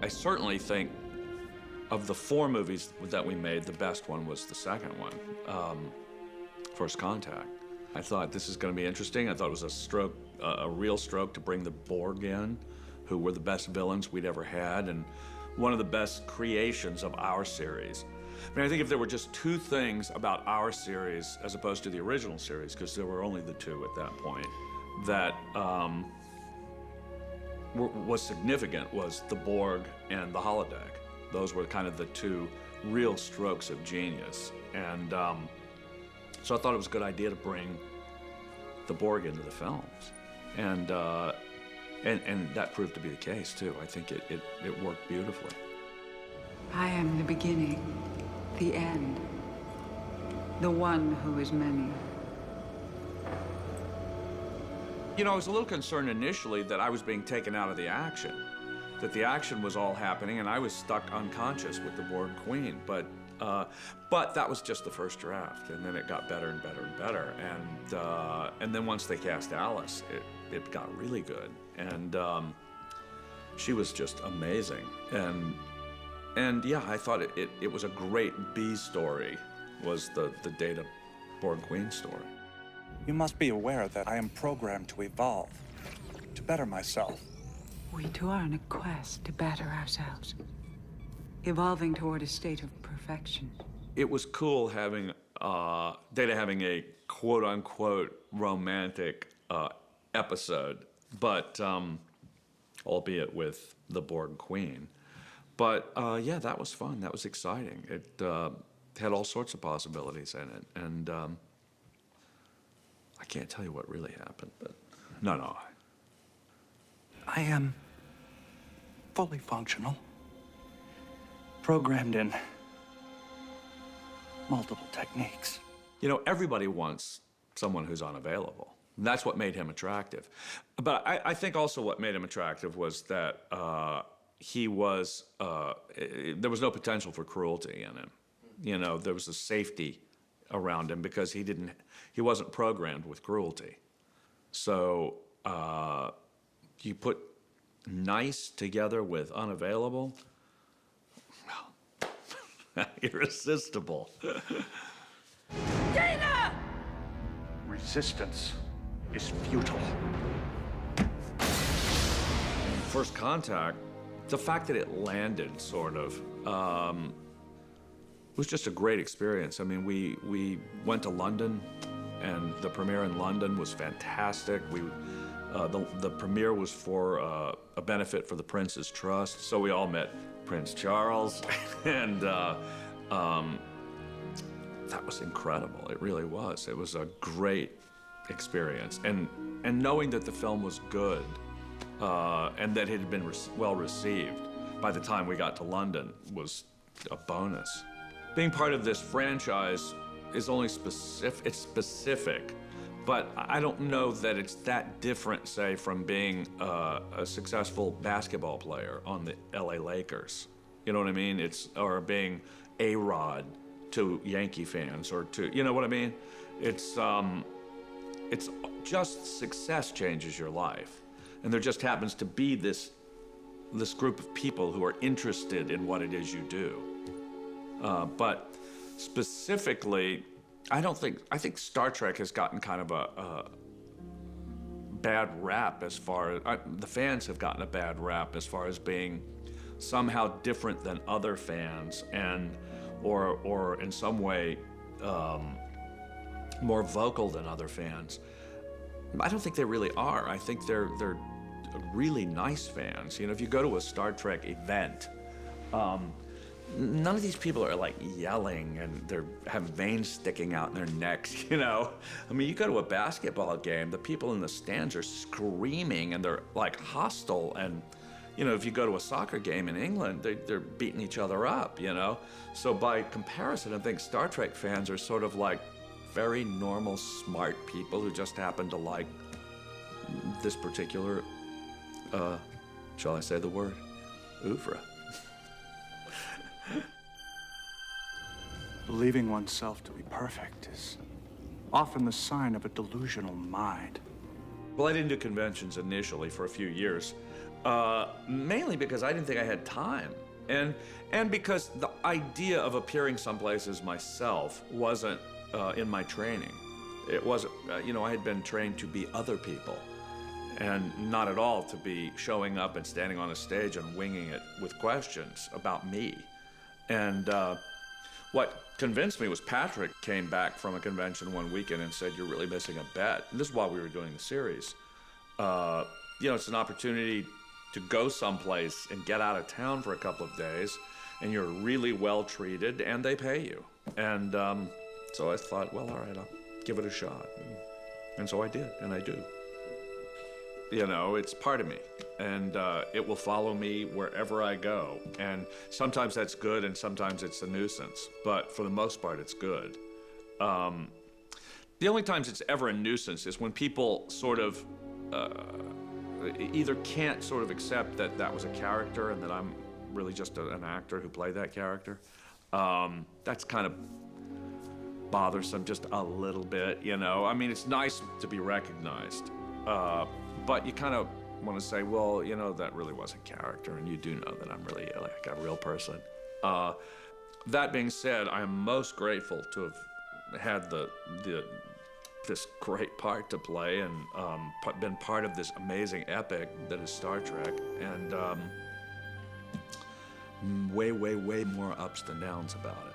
I certainly think of the 4 movies that we made, the best one was the second one, First Contact. I thought this is going to be interesting. I thought it was a real stroke to bring the Borg in, who were the best villains we'd ever had, and one of the best creations of our series. I mean, I think if there were just 2 things about our series as opposed to the original series, because there were only the 2 at that point, that was significant was the Borg and the holodeck. Those were kind of the 2 real strokes of genius. And so I thought it was a good idea to bring the Borg into the films. And that proved to be the case, too. I think it worked beautifully. I am the beginning, the end, the one who is many. You know, I was a little concerned initially that I was being taken out of the action, that the action was all happening and I was stuck unconscious with the Borg Queen. But that was just the first draft, and then it got better and better and better. And then once they cast Alice, it got really good. And she was just amazing. And yeah, I thought it was a great B story, was the Data Borg Queen story. You must be aware that I am programmed to evolve, to better myself. We too are on a quest to better ourselves, evolving toward a state of perfection. It was cool having Data having a quote-unquote romantic episode, but albeit with the Borg Queen. But yeah, that was fun. That was exciting. It had all sorts of possibilities in it, and I can't tell you what really happened, but no. I am fully functional, programmed in multiple techniques. You know, everybody wants someone who's unavailable. That's what made him attractive. But I think also what made him attractive was that he was, there was no potential for cruelty in him. You know, there was a safety around him because he wasn't programmed with cruelty. So you put nice together with unavailable, well, irresistible. Data! Resistance is futile. First Contact, the fact that it landed, sort of, was just a great experience. I mean, we went to London, and the premiere in London was fantastic. The premiere was for a benefit for the Prince's Trust, so we all met Prince Charles, and that was incredible. It really was. It was a great experience, and knowing that the film was good and that it had been well received by the time we got to London was a bonus. Being part of this franchise is only specific, but I don't know that it's that different, say, from being a successful basketball player on the LA Lakers. You know what I mean? Or being A-Rod to Yankee fans, or to, you know what I mean? It's just success changes your life. And there just happens to be this group of people who are interested in what it is you do. But specifically, I think Star Trek has gotten kind of a bad rap as far as, the fans have gotten a bad rap as far as being somehow different than other fans, or in some way more vocal than other fans. I don't think they really are. I think they're really nice fans. You know, if you go to a Star Trek event, none of these people are like yelling and they have veins sticking out in their necks, you know? I mean, you go to a basketball game, the people in the stands are screaming and they're like hostile, and you know, if you go to a soccer game in England, they're beating each other up, you know? So by comparison, I think Star Trek fans are sort of like very normal, smart people who just happen to like this particular, shall I say the word, oeuvre. Believing oneself to be perfect is often the sign of a delusional mind. Well, I didn't do conventions initially for a few years, mainly because I didn't think I had time. And because the idea of appearing some places myself wasn't in my training. It wasn't, you know, I had been trained to be other people, and not at all to be showing up and standing on a stage and winging it with questions about me. And what convinced me was Patrick came back from a convention one weekend and said, "You're really missing a bet." And this is while we were doing the series. You know, it's an opportunity to go someplace and get out of town for a couple of days, and you're really well treated, and they pay you. And so I thought, well, all right, I'll give it a shot. And so I did, and I do. You know, it's part of me, and it will follow me wherever I go. And sometimes that's good, and sometimes it's a nuisance. But for the most part, it's good. The only times it's ever a nuisance is when people sort of either can't sort of accept that that was a character and that I'm really just an actor who played that character. That's kind of bothersome just a little bit, you know? I mean, it's nice to be recognized, but you kind of want to say, well, you know, that really was a character, and you do know that I'm really like a real person. That being said, I am most grateful to have had this great part to play and been part of this amazing epic that is Star Trek, and way, way, way more ups than downs about it.